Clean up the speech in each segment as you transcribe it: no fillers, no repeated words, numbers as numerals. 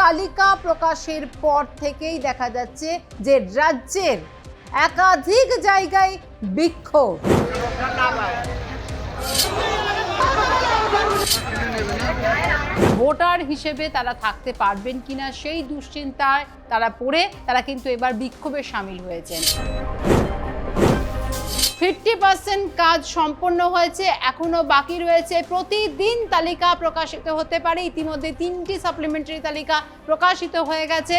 তালিকা প্রকাশের পর থেকেই দেখা যাচ্ছে যে রাজ্যের একাধিক জায়গায় বিক্ষোভ। ভোটার হিসেবে তারা থাকতে পারবেন কিনা সেই দুশ্চিন্তায় তারা পড়ে তারা কিন্তু এবার বিক্ষোভে সামিল হয়েছেন। 50% কাজ সম্পন্ন হয়েছে, এখনো বাকি রয়েছে। প্রতিদিন তালিকা প্রকাশিত হতে পারে। ইতিমধ্যে 3টি সাপ্লিমেন্টারি তালিকা প্রকাশিত হয়ে গেছে।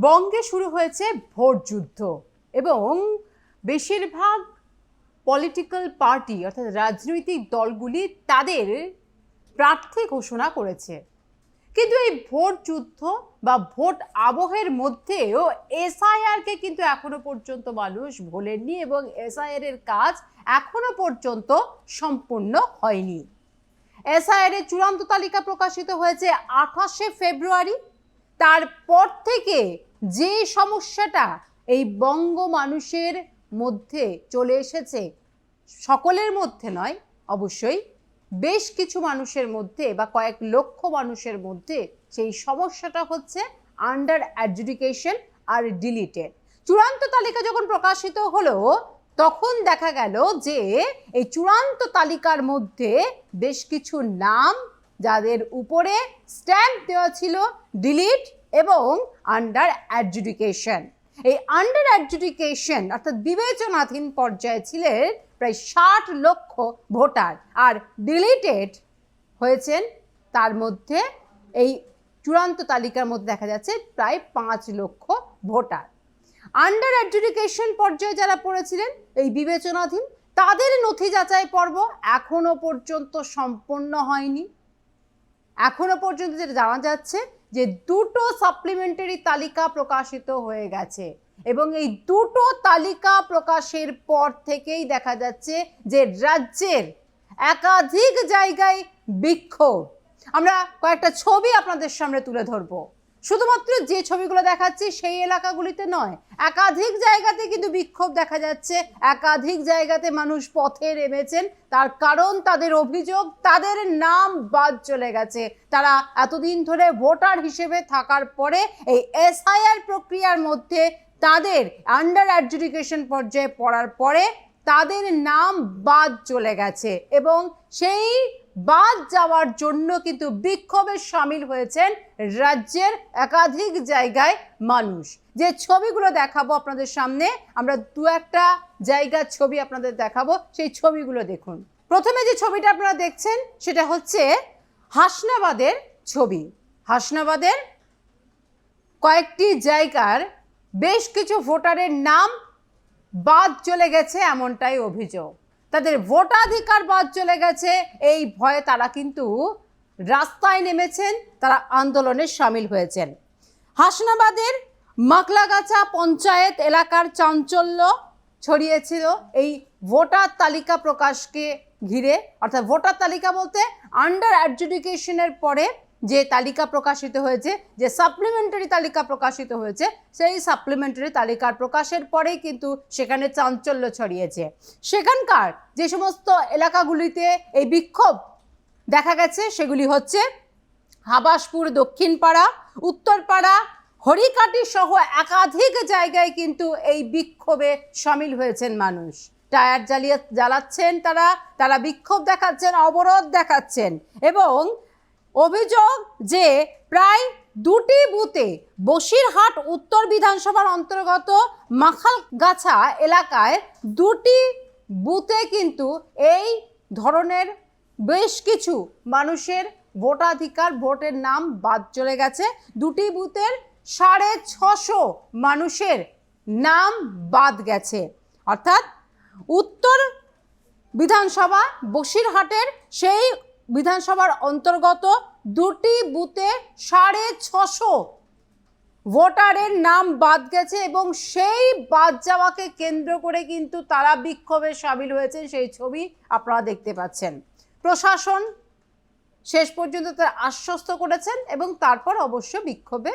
বঙ্গে শুরু হয়েছে ভোট যুদ্ধ এবং বেশিরভাগ পলিটিক্যাল পার্টি অর্থাৎ রাজনৈতিক দলগুলি তাদের প্রার্থী ঘোষণা করেছে, কিন্তু এই ভোট যুদ্ধ বা ভোট আবহের মধ্যেও এসআইআরকে কিন্তু এখনো পর্যন্ত মানুষ ভোলেননি এবং এসআইআর এর কাজ এখনো পর্যন্ত সম্পূর্ণ হয়নি। এসআইআর এর চূড়ান্ত তালিকা প্রকাশিত হয়েছে 28শে ফেব্রুয়ারি। তারপর থেকে যে সমস্যাটা এই বঙ্গ মানুষের মধ্যে চলে এসেছে, সকলের মধ্যে নয় অবশ্যই, বেশ কিছু মানুষের মধ্যে বা কয়েক লক্ষ মানুষের মধ্যে সেই সমস্যাটা হচ্ছে আন্ডার অ্যাডজুডিকেশন আর ডিলিটেড। চূড়ান্ত তালিকা যখন প্রকাশিত হলো তখন দেখা গেল যে এই চূড়ান্ত তালিকার মধ্যে বেশ কিছু নাম যাদের উপরে স্ট্যাম্প দেওয়া ছিল ডিলিট এবং আন্ডার অ্যাডজুডিকেশন। এই আন্ডার অ্যাডজুডিকেশন অর্থাৎ বিবেচনাধীন পর্যায়ে ছিলেন প্রায় 60 লক্ষ ভোটার, আর ডিলিটেড হয়েছেন তার মধ্যে এই চূড়ান্ত তালিকার মধ্যে দেখা যাচ্ছে প্রায় 5 লক্ষ ভোটার। আন্ডার অ্যাডজুডিকেশন পর্যায়ে যারা পড়েছিলেন এই বিবেচনাধীন, তাদের নথি যাচাই পর্ব এখনো পর্যন্ত সম্পন্ন হয়নি। এখনো পর্যন্ত যেটা জানা যাচ্ছে যে 2টো সাপ্লিমেন্টারি তালিকা প্রকাশিত হয়ে গেছে এবং এই 2টো তালিকা প্রকাশের পর থেকেই দেখা যাচ্ছে যে রাজ্যের একাধিক জায়গায় বিক্ষোভ। আমরা কয়েকটা ছবি আপনাদের সামনে তুলে ধরবো। শুধুমাত্র যে ছবিগুলো দেখাচ্ছি সেই এলাকাগুলিতে নয়, একাধিক জায়গাতে কিন্তু বিক্ষোভ দেখা যাচ্ছে। একাধিক জায়গাতে মানুষ পথে নেমেছেন, তার কারণ তাদের অভিযোগ তাদের নাম বাদ চলে গেছে। তারা এতদিন ধরে ভোটার হিসেবে থাকার পরে এই এসআইআর প্রক্রিয়ার মধ্যে তাদের আন্ডার অ্যাডজুডিকেশন পর্যায়ে পড়ার পরে তাদের নাম বাদ চলে গেছে এবং সেই বাদ যাওয়ার জন্য কিন্তু বিক্ষোভে সামিল হয়েছেন রাজ্যের একাধিক জায়গায় মানুষ। যে ছবিগুলো দেখাবো আপনাদের সামনে, আমরা 2-একটা জায়গার ছবি আপনাদের দেখাবো, সেই ছবিগুলো দেখুন। প্রথমে যে ছবিটা আপনারা দেখছেন সেটা হচ্ছে হাসনাবাদের ছবি। হাসনাবাদের কয়েকটি জায়গার বেশ কিছু ভোটারের নাম বাদ চলে গেছে এমনটাই অভিযোগ। তাদের ভোটাধিকার বাদ চলে গেছে, এই ভয়ে তারা কিন্তু রাস্তায় নেমেছেন, তারা আন্দোলনে সামিল হয়েছেন। হাসনাবাদের মাকলাগাছা পঞ্চায়েত এলাকার চাঞ্চল্য ছড়িয়েছিল এই ভোটার তালিকা প্রকাশকে ঘিরে। অর্থাৎ ভোটার তালিকা বলতে আন্ডার অ্যাডজুডিকেশনের পরে যে তালিকা প্রকাশিত হয়েছে, যে সাপ্লিমেন্টারি তালিকা প্রকাশিত হয়েছে, সেই সাপ্লিমেন্টারি তালিকার প্রকাশের পরেই কিন্তু সেখানে চাঞ্চল্য ছড়িয়েছে। সেখানকার যে সমস্ত এলাকাগুলিতে এই বিক্ষোভ দেখা গেছে সেগুলি হচ্ছে হাবাসপুর দক্ষিণপাড়া, উত্তরপাড়া, হরিকাটি সহ একাধিক জায়গায় কিন্তু এই বিক্ষোভে সামিল হয়েছেন মানুষ। টায়ার জ্বালাচ্ছেন, তারা বিক্ষোভ দেখাচ্ছেন, অবরোধ দেখাচ্ছেন এবং অভিযোগ যে প্রায় 2টি বুথে বসিরহাট উত্তর বিধানসভার অন্তর্গত মাখালগাছা এলাকায় 2টি বুথে কিন্তু এই ধরনের বেশ কিছু মানুষের ভোটাধিকার ভোটের নাম বাদ চলে গেছে। 2টি বুথের 650 মানুষের নাম বাদ গেছে। অর্থাৎ উত্তর বিধানসভা বসিরহাটের সেই বিধানসভার অন্তর্গত 2টি বুথে 650 ভোটারের নাম বাদ গেছে এবং সেই বাদ যাওয়াকে কেন্দ্র করে কিন্তু তারা বিক্ষোভে সামিল হয়েছেন। সেই ছবি আপনারা দেখতে পাচ্ছেন। প্রশাসন শেষ পর্যন্ত তারা আশ্বস্ত করেছেন এবং তারপর অবশ্য বিক্ষোভে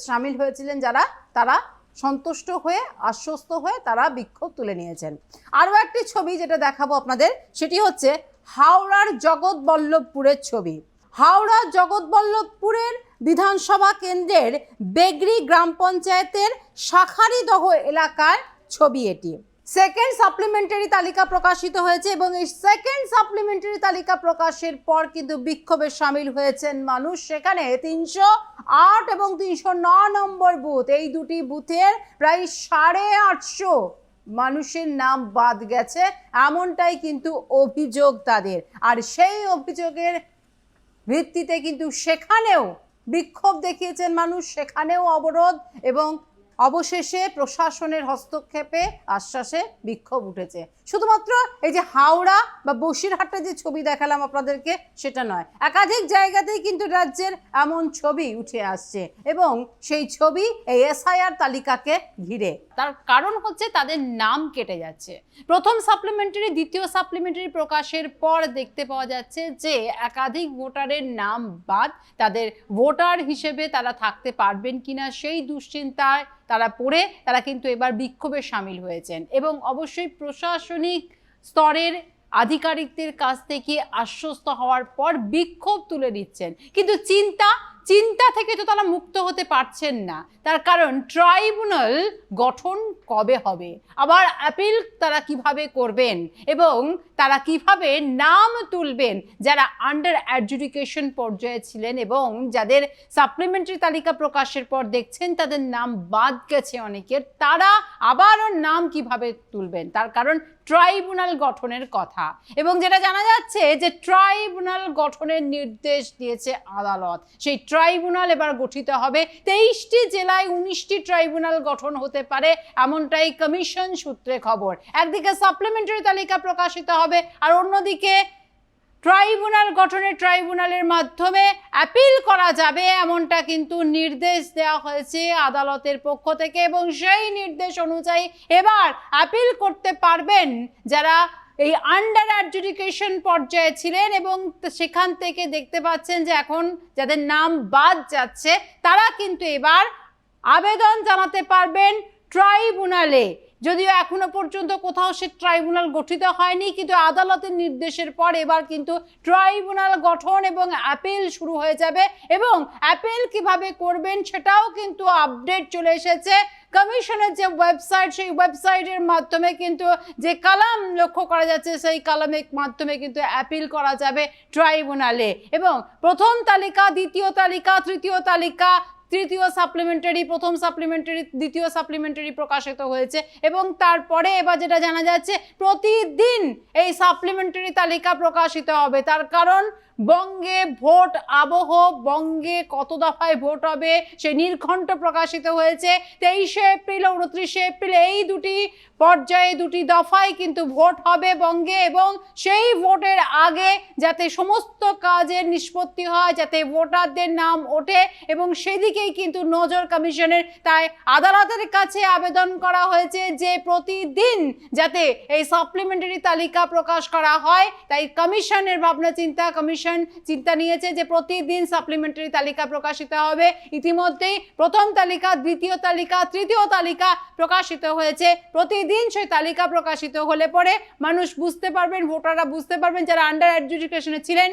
সামিল হয়েছিলেন যারা, তারা সন্তুষ্ট হয়ে আশ্বস্ত হয়ে তারা বিক্ষোভ তুলে নিয়েছেন। আরও একটি ছবি যেটা দেখাবো আপনাদের, সেটি হচ্ছে হাওড়ার জগৎবল্লভপুরের ছবি। হাওড়া জগৎবল্লভপুরের বিধানসভা কেন্দ্রের বেগরি গ্রাম পঞ্চায়েতের শাখারিদহ এলাকার ছবি এটি। সেকেন্ড সাপ্লিমেন্টারি তালিকা প্রকাশিত হয়েছে এবং এই সেকেন্ড সাপ্লিমেন্টারি তালিকা প্রকাশের পর কিন্তু বিক্ষোভে সামিল হয়েছেন মানুষ। সেখানে 308 এবং 309 নম্বর বুথ, এই দুটি বুথের প্রায় 850 মানুষের নাম বাদ গেছে, এমনটাই কিন্তু অভিযোগ তাদের। আর সেই অভিযোগের ভিত্তিতে কিন্তু সেখানেও বিক্ষোভ দেখিয়েছেন মানুষ, সেখানেও অবরোধ এবং অবশেষে প্রশাসনের হস্তক্ষেপে আশ্বাসে বিক্ষোভ উঠেছে। শুধুমাত্র এই যে হাওড়া বা বসিরহাটে যে ছবি দেখালাম আপনাদেরকে সেটা নয়, একাধিক জায়গাতেই কিন্তু রাজ্যের এমন ছবি উঠে আসছে এবং সেই ছবি এই এসআইআর তালিকাকে ঘিরে। তার কারণ হচ্ছে তাদের নাম কেটে যাচ্ছে। প্রথম সাপ্লিমেন্টারি, দ্বিতীয় সাপ্লিমেন্টারি প্রকাশের পর দেখতে পাওয়া যাচ্ছে যে একাধিক ভোটারের নাম বাদ, তাদের ভোটার হিসেবে তারা থাকতে পারবেন কিনা সেই দুশ্চিন্তায় তারা পড়ে তারা কিন্তু এবার বিক্ষোভে সামিল হয়েছেন এবং অবশ্যই প্রশাসনিক স্তরের আধিকারিকদের কাছ থেকে আশ্বস্ত হওয়ার পর বিক্ষোভ তুলে নিচ্ছেন। কিন্তু চিন্তা থেকে তো তারা মুক্ত হতে পারছেন না। তার কারণ ট্রাইব্যুনাল গঠন কবে হবে, আবার অ্যাপিল তারা কিভাবে করবেন এবং তারা কিভাবে নাম তুলবেন যারা আন্ডার অ্যাডজুডিকেশন পর্যায়ে ছিলেন এবং যাদের সাপ্লিমেন্টারি তালিকা প্রকাশের পর দেখছেন তাদের নাম বাদ গেছে অনেকের, তারা আবারও নাম কিভাবে তুলবেন। তার কারণ ট্রাইব্যুনাল গঠনের কথা এবং যেটা জানা যাচ্ছে যে ট্রাইব্যুনাল গঠনের নির্দেশ দিয়েছে আদালত। সেই ট্রাইব্যুনাল এবার গঠিত হবে। 23টি জেলায় 19টি ট্রাইব্যুনাল গঠন হতে পারে, এমনটাই কমিশন সূত্রে খবর। একদিকে সাপ্লিমেন্টারি তালিকা প্রকাশিত হবে আর অন্যদিকে ট্রাইব্যুনাল গঠনের ট্রাইব্যুনালের মাধ্যমে অ্যাপিল করা যাবে, এমনটা কিন্তু নির্দেশ দেওয়া হয়েছে আদালতের পক্ষ থেকে এবং সেই নির্দেশ অনুযায়ী এবার অ্যাপিল করতে পারবেন যারা এই আন্ডার অ্যাডজুডিকেশন পর্যায়ে ছিলেন এবং সেখান থেকে দেখতে পাচ্ছেন যে এখন যাদের নাম বাদ যাচ্ছে তারা কিন্তু এবার আবেদন জানাতে পারবেন ট্রাইব্যুনালে। যদিও এখনো পর্যন্ত কোথাও সে ট্রাইব্যুনাল গঠিত হয়নি, কিন্তু আদালতের নির্দেশের পর এবার কিন্তু ট্রাইব্যুনাল গঠন এবং অ্যাপিল শুরু হয়ে যাবে এবং অ্যাপিল কিভাবে করবেন সেটাও কিন্তু আপডেট চলে এসেছে। কমিশনের যে ওয়েবসাইট, সেই ওয়েবসাইটের মাধ্যমে কিন্তু যে কলাম লক্ষ্য করা যাচ্ছে সেই কলামের মাধ্যমে কিন্তু অ্যাপিল করা যাবে ট্রাইব্যুনালে এবং প্রথম তালিকা, দ্বিতীয় তালিকা, তৃতীয় তালিকা, তৃতীয় সাপ্লিমেন্টারি, প্রথম সাপ্লিমেন্টারি, দ্বিতীয় সাপ্লিমেন্টারি প্রকাশিত হয়েছে এবং তারপরে এবার যেটা জানা যাচ্ছে প্রতিদিন এই সাপ্লিমেন্টারি তালিকা প্রকাশিত হবে। তার কারণ বঙ্গে ভোট আবহ, বঙ্গে কত দফায় ভোট হবে সেই নির্ঘণ্ট প্রকাশিত হয়েছে। 23শে এপ্রিল ও 29শে এপ্রিল এই দুটি পর্যায়ে দুটি দফায় কিন্তু ভোট হবে বঙ্গে এবং সেই ভোটের আগে যাতে সমস্ত কাজের নিষ্পত্তি হয়, যাতে ভোটারদের নাম ওঠে এবং সেদিকেই কিন্তু নজর কমিশনের। তাই আদালতের কাছে আবেদন করা হয়েছে যে প্রতিদিন যাতে এই সাপ্লিমেন্টারি তালিকা প্রকাশ করা হয়। তাই কমিশনের ভাবনা চিন্তা, কমিশন চিন্তা নিয়েছে যে প্রতিদিন সাপ্লিমেন্টারি তালিকা প্রকাশিত হবে। ইতিমধ্যেই প্রথম তালিকা, দ্বিতীয় তালিকা, তৃতীয় তালিকা প্রকাশিত হয়েছে। প্রতিদিন সেই তালিকা প্রকাশিত হলে পরে মানুষ বুঝতে পারবেন, ভোটাররা বুঝতে পারবেন যারা আন্ডার অ্যাডজুডিকেশনে ছিলেন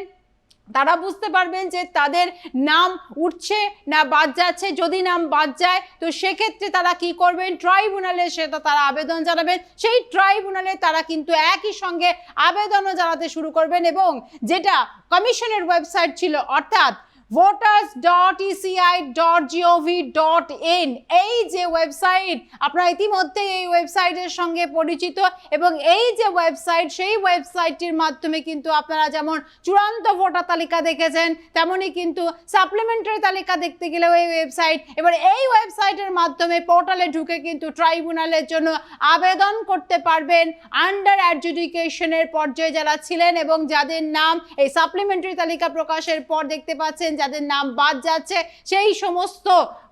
তারা বুঝতে পারবেন যে তাদের নাম উঠছে না বাদ যাচ্ছে। যদি নাম বাদ যায় তো সেক্ষেত্রে তারা কি করবেন, ট্রাইব্যুনালে সেটা তারা আবেদন জানাবেন। সেই ট্রাইব্যুনালে তারা কিন্তু একই সঙ্গে আবেদনও জানাতে শুরু করবেন এবং যেটা কমিশনের ওয়েবসাইট ছিল অর্থাৎ voters.eci.gov.in, এই যে ওয়েবসাইট আপনারা ইতিমধ্যে এই ওয়েবসাইটের সঙ্গে পরিচিত এবং এই যে ওয়েবসাইট, সেই ওয়েবসাইটটির মাধ্যমে কিন্তু আপনারা যেমন চূড়ান্ত ভোটার তালিকা দেখেছেন তেমনই কিন্তু সাপ্লিমেন্টারি তালিকা দেখতে গেলেও এই ওয়েবসাইট। এবার এই ওয়েবসাইটের মাধ্যমে পোর্টালে ঢুকে কিন্তু ট্রাইব্যুনালের জন্য আবেদন করতে পারবেন আন্ডার অ্যাডজুডিকেশনের পর্যায়ে যারা ছিলেন এবং যাদের নাম এই সাপ্লিমেন্টারি তালিকা প্রকাশের পর দেখতে পাচ্ছেন যাদের নাম বাদ যাচ্ছে সেই সমস্ত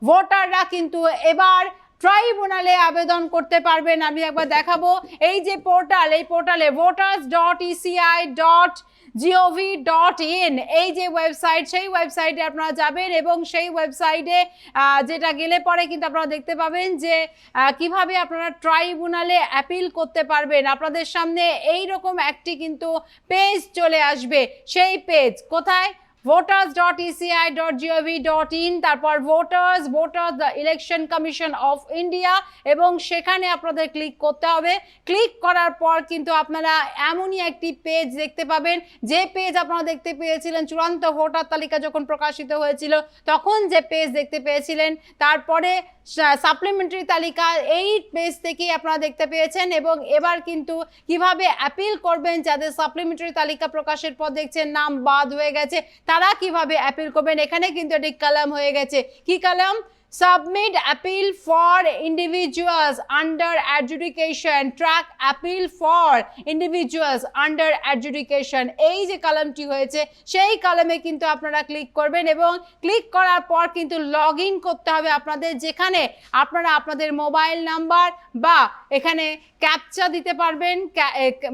ভোটাররা কিন্তু এবার ট্রাইব্যুনালে আবেদন করতে পারবেন। আমি একবার দেখাবো এই যে পোর্টাল, এই পোর্টালে voters.eci.gov.in এই যে ওয়েবসাইট, সেই ওয়েবসাইটে আপনারা যাবেন এবং সেই ওয়েবসাইটে যেটা গেলে পরে কিন্তু আপনারা দেখতে পাবেন যে কিভাবে আপনারা ট্রাইব্যুনালে অ্যাপিল করতে পারবেন। আপনাদের সামনে এই রকম একটি কিন্তু পেজ চলে আসবে। সেই পেজ কোথায়, voters.eci.gov.in, তারপর voters the election commission of India, এবং সেখানে আপনাদের ক্লিক করতে হবে। ক্লিক করার পর কিন্তু আপনারা এমনই একটি পেজ দেখতে পাবেন, যে পেজ আপনারা দেখতে পেয়েছিলেন চূড়ান্ত ভোটার তালিকা যখন প্রকাশিত হয়েছিল তখন যে পেজ দেখতে পেয়েছিলেন, তারপরে সাপ্লিমেন্টারি তালিকা এই পেজ থেকেই আপনারা দেখতে পেয়েছেন। এবং এবার কিন্তু কিভাবে অ্যাপিল করবেন, যাদের সাপ্লিমেন্টারি তালিকা প্রকাশের পর দেখছেন নাম বাদ হয়ে গেছে, তারা কিভাবে অ্যাপিল করবেন, এখানে কিন্তু একটি কলাম হয়ে গেছে। কি column? Submit appeal for individuals under adjudication, track appeal for individuals under adjudication, এই যে কলামটি হয়েছে সেই কলামে কিন্তু আপনারা ক্লিক করবেন, এবং ক্লিক করার পর কিন্তু লগ ইন করতে হবে আপনাদের, যেখানে আপনারা আপনাদের মোবাইল নাম্বার বা এখানে ক্যাপচা দিতে পারবেন,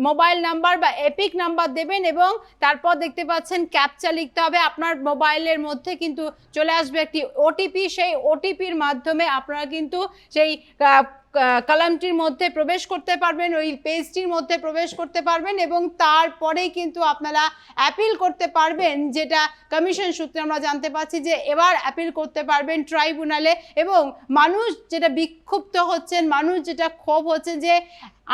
মোবাইল নাম্বার বা এপিক নাম্বার দেবেন, এবং তারপর দেখতে পাচ্ছেন ক্যাপচা লিখতে হবে। আপনার মোবাইলের মধ্যে কিন্তু চলে আসবে একটি ওটিপি, সেই ওটিপির মাধ্যমে আপনারা কিন্তু সেই কলামটির মধ্যে প্রবেশ করতে পারবেন, ওই পেজটির মধ্যে প্রবেশ করতে পারবেন, এবং তারপরেই কিন্তু আপনারা অ্যাপিল করতে পারবেন, যেটা কমিশন সূত্রে আমরা জানতে পারছি যে এবার অ্যাপিল করতে পারবেন ট্রাইব্যুনালে। এবং মানুষ যেটা বিক্ষুব্ধ হচ্ছেন, মানুষ যেটা ক্ষোভ হচ্ছে যে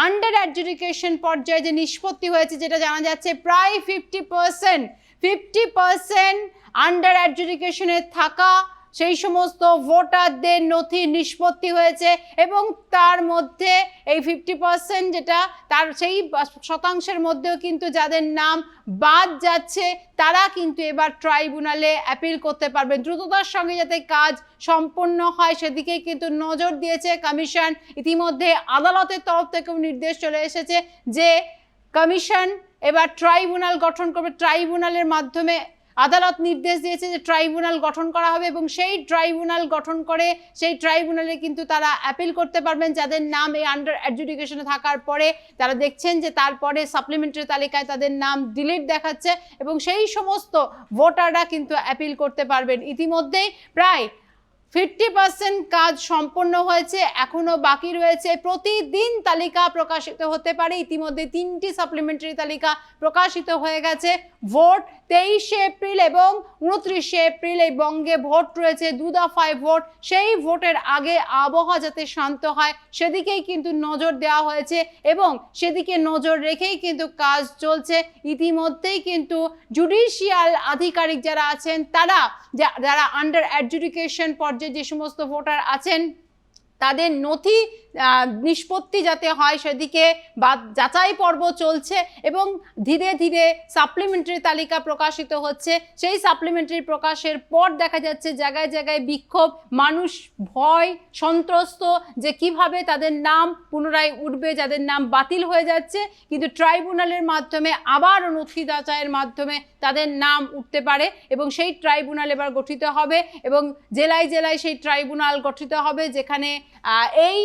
আন্ডার অ্যাডজুডিকেশন পর্যায়ে যে নিষ্পত্তি হয়েছে, যেটা জানা যাচ্ছে প্রায় 50% আন্ডার অ্যাডজুডিকেশনে থাকা সেই সমস্ত ভোটারদের নথি নিষ্পত্তি হয়েছে, এবং তার মধ্যে এই 50% যেটা তার সেই শতাংশের মধ্যেও কিন্তু যাদের নাম বাদ যাচ্ছে, তারা কিন্তু এবার ট্রাইব্যুনালে অ্যাপিল করতে পারবেন। দ্রুততার সঙ্গে যাতে কাজ সম্পন্ন হয় সেদিকেই কিন্তু নজর দিয়েছে কমিশন। ইতিমধ্যে আদালতের তরফ থেকেও নির্দেশ চলে এসেছে যে কমিশন এবার ট্রাইব্যুনাল গঠন করবে, ট্রাইব্যুনালের মাধ্যমে আদালত নির্দেশ দিয়েছে যে ট্রাইব্যুনাল গঠন করা হবে, এবং সেই ট্রাইব্যুনাল গঠন করে সেই ট্রাইব্যুনালে কিন্তু তারা অ্যাপিল করতে পারবেন, যাদের নাম এই আন্ডার অ্যাডজুডিকেশনে থাকার পরে তারা দেখছেন যে তারপরে সাপ্লিমেন্টারি তালিকায় তাদের নাম ডিলিট দেখাচ্ছে, এবং সেই সমস্ত ভোটাররা কিন্তু অ্যাপিল করতে পারবেন। ইতিমধ্যেই প্রায় 50% কাজ সম্পন্ন হয়েছে, এখনো বাকি রয়েছে। প্রতিদিন তালিকা প্রকাশিত হতে পারে। ইতিমধ্যে 3টি সাপ্লিমেন্টারি তালিকা প্রকাশিত হয়ে গেছে। ভোট 23শে এপ্রিল এবং 29শে এপ্রিল এই বঙ্গে ভোট রয়েছে, 2 দফায় ভোট। সেই ভোটের আগে আবহাওয়া যাতে শান্ত হয় সেদিকেই কিন্তু নজর দেওয়া হয়েছে, এবং সেদিকে নজর রেখেই কিন্তু কাজ চলছে। ইতিমধ্যেই কিন্তু জুডিশিয়াল আধিকারিক যারা আছেন, যারা আন্ডার অ্যাডজুডিকেশন পর্যায়ে যে সমস্ত ভোটার আছেন, তাদের নথি নিষ্পত্তি যাতে হয় সেদিকে যাচাই পর্ব চলছে, এবং ধীরে ধীরে সাপ্লিমেন্টারি তালিকা প্রকাশিত হচ্ছে। সেই সাপ্লিমেন্টারি প্রকাশের পর দেখা যাচ্ছে জায়গায় জায়গায় বিক্ষোভ, মানুষ ভয় সন্ত্রস্ত যে কিভাবে তাদের নাম পুনরায় উঠবে, যাদের নাম বাতিল হয়ে যাচ্ছে, কিন্তু ট্রাইব্যুনালের মাধ্যমে আবার নথি যাচাইয়ের মাধ্যমে তাদের নাম উঠতে পারে, এবং সেই ট্রাইব্যুনাল এবার গঠিত হবে, এবং জেলায় জেলায় সেই ট্রাইব্যুনাল গঠিত হবে, যেখানে এই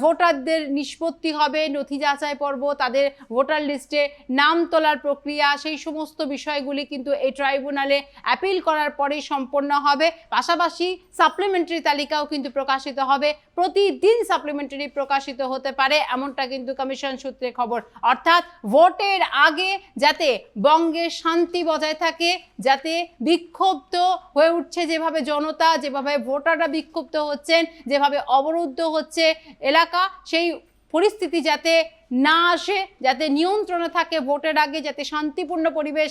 ভোটারদের নিষ্পত্তি হবে, নথি যাচাই পর্ব, তাদের ভোটার লিস্টে নাম তোলার প্রক্রিয়া, সেই সমস্ত বিষয়গুলি কিন্তু এই ট্রাইব্যুনালে অ্যাপিল করার পরেই সম্পন্ন হবে। পাশাপাশি সাপ্লিমেন্টারি তালিকাও কিন্তু প্রকাশিত হবে, প্রতিদিন সাপ্লিমেন্টারি প্রকাশিত হতে পারে, এমনটা কিন্তু কমিশন সূত্রে খবর। অর্থাৎ ভোটের আগে যাতে বঙ্গে শান্তি বজায় থাকে, যাতে বিক্ষুব্ধ হয়ে উঠছে যেভাবে জনতা, যেভাবে ভোটাররা বিক্ষুব্ধ হচ্ছেন, যেভাবে অবরুদ্ধ হচ্ছে এলাকা, সেই পরিস্থিতি যাতে না আসে, যাতে নিয়ন্ত্রণে থাকে, ভোটের আগে যাতে শান্তিপূর্ণ পরিবেশ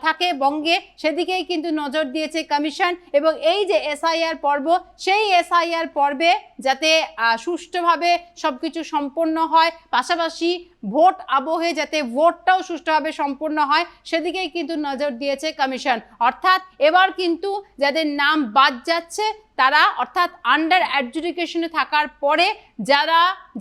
থাকে বঙ্গে, সেদিকেই কিন্তু নজর দিয়েছে কমিশন। এবং এই যে এসআইআর পর্ব, সেই এসআইআর পর্বে যাতে সুষ্ঠুভাবে সবকিছু সম্পন্ন হয়, পাশাপাশি ভোট আবহে যাতে ভোটটাও সুষ্ঠুভাবে সম্পন্ন হয়, সেদিকেই কিন্তু নজর দিয়েছে কমিশন। অর্থাৎ এবার কিন্তু যাদের নাম বাদ যাচ্ছে তারা, অর্থাৎ আন্ডার অ্যাডজুডিকেশনে থাকার পরে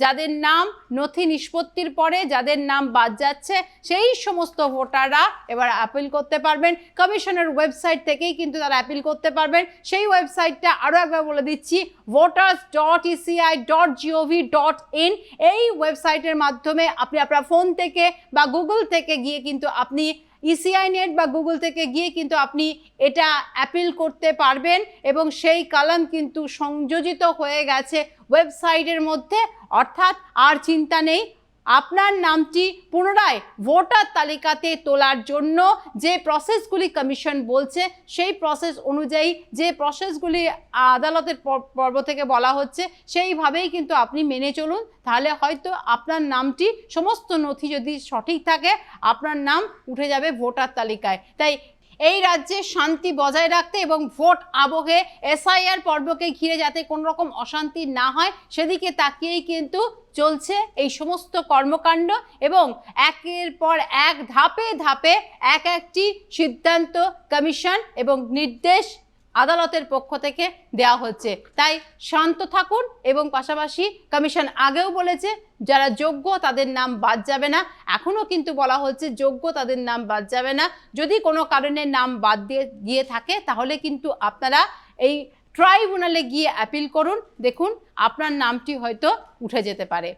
যাদের নাম নথি নিষ্পত্তির পরে যাদের নাম বাদ যাচ্ছে, সেই সমস্ত ভোটাররা এবার অ্যাপিল করতে পারবেন। কমিশনের ওয়েবসাইট থেকেই কিন্তু তারা অ্যাপিল করতে পারবেন। সেই ওয়েবসাইটটা আরও একবার বলে দিচ্ছি, voters.eci.gov.in। এই ওয়েবসাইটের মাধ্যমে আপনি আপনার ফোন থেকে বা গুগল থেকে গিয়ে কিন্তু আপনি ইসিআই নেট বা গুগল থেকে গিয়ে কিন্তু আপনি এটা অ্যাপিল করতে পারবেন, এবং সেই কলাম কিন্তু সংযোজিত হয়ে গেছে ওয়েবসাইটের মধ্যে। অর্থাৎ আর চিন্তা নেই, আপনার নামটি পুনরায় ভোটার তালিকাতে তোলার জন্য যে প্রসেসগুলি কমিশন বলছে সেই প্রসেস অনুযায়ী যে প্রসেসগুলি আদালতের পর্ব থেকে বলা হচ্ছে সেইভাবেই কিন্তু আপনি মেনে চলুন, তাহলে হয়তো আপনার নামটি সমস্ত নথি যদি সঠিক থাকে আপনার নাম উঠে যাবে ভোটার তালিকায়। তাই এই রাজ্যে শান্তি বজায় রাখতে এবং ভোট আবহে এসআইআর পর্বকে ঘিরে যাতে কোনো রকম অশান্তি না হয় সেদিকে তাকিয়েই কিন্তু চলছে এই সমস্ত কর্মকাণ্ড, এবং একের পর এক ধাপে ধাপে এক একটি সিদ্ধান্ত কমিশন এবং নির্দেশ আদালতের পক্ষ থেকে দেওয়া হচ্ছে। তাই শান্ত থাকুন, এবং পাশাপাশি কমিশন আগেও বলেছে যারা যোগ্য তাদের নাম বাদ যাবে না, এখনও কিন্তু বলা হচ্ছে যোগ্য তাদের নাম বাদ যাবে না। যদি কোনো কারণে নাম বাদ দিয়ে গিয়ে থাকে তাহলে কিন্তু আপনারা এই ট্রাইব্যুনালে গিয়ে অ্যাপিল করুন, দেখুন আপনার নামটি হয়তো উঠে যেতে পারে।